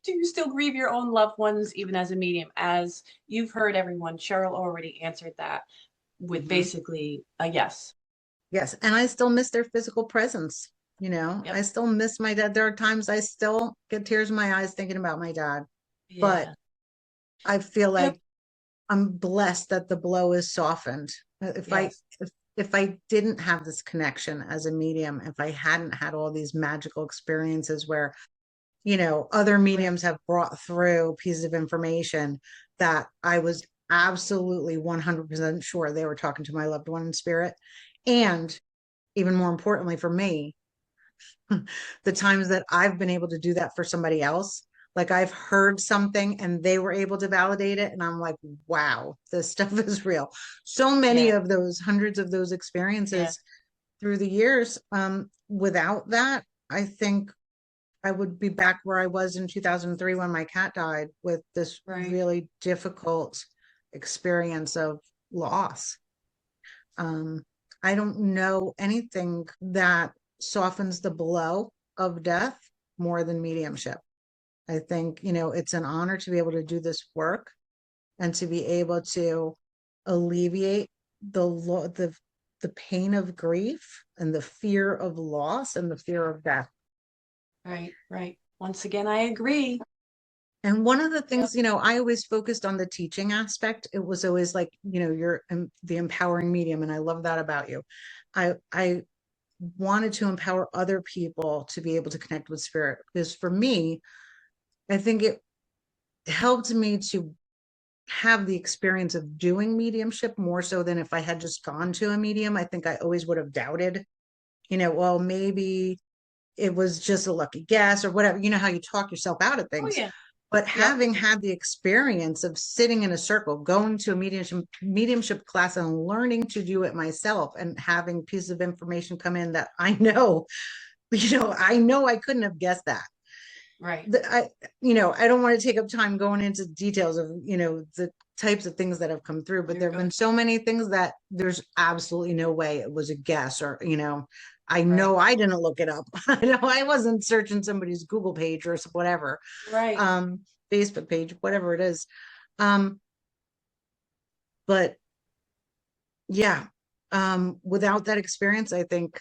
Do you still grieve your own loved ones even as a medium? As you've heard everyone, Cheryl already answered that with Mhm. basically a yes. Yes. And I still miss their physical presence. I Yep. still miss my dad. There are times I still get tears in my eyes thinking about my dad, but Yeah. I feel Yep. like I'm blessed that the blow is softened. If I Yes. if I didn't have this connection as a medium, if I hadn't had all these magical experiences where, other Right. mediums have brought through pieces of information that I was absolutely 100% sure they were talking to my loved one in spirit. And even more importantly for me, the times that I've been able to do that for somebody else, like I've heard something and they were able to validate it. And I'm like, wow, this stuff is real. So many Yeah. of those, hundreds of those Yeah. experiences through the years. Without that, I think I would be back where I was in 2003 when my cat died with this Right. really difficult experience of loss. Um, I don't know anything that softens the blow of death more than mediumship. I think, it's an honor to be able to do this work and to be able to alleviate the pain of grief and the fear of loss and the fear of death. Right. Right. Once again, I agree. And one of the Yep. things, I always focused on the teaching aspect. It was always like, you're the empowering medium, and I love that about you. I wanted to empower other people to be able to connect with spirit because for me, I think it helped me to have the experience of doing mediumship more so than if I had just gone to a medium. I think I always would have doubted, well, maybe it was just a lucky guess or whatever. You know how you talk yourself out of Oh things. yeah. But Yep. having had the experience of sitting in a circle, going to a mediumship class and learning to do it myself and having pieces of information come in that I know, I know I couldn't have guessed that. Right. I don't want to take up time going into details of, the types of things that have come through, but You're there have been good. so many things that there's absolutely no way it was a guess or, I Right. know I didn't look it up. I know I wasn't searching somebody's Google page or whatever, Right. um, Facebook page, whatever it is. Um, but yeah, without that experience, I think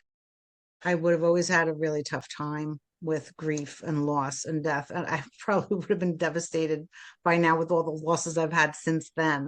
I would have always had a really tough time with grief and loss and death. And I probably would have been devastated by now with all the losses I've had since then.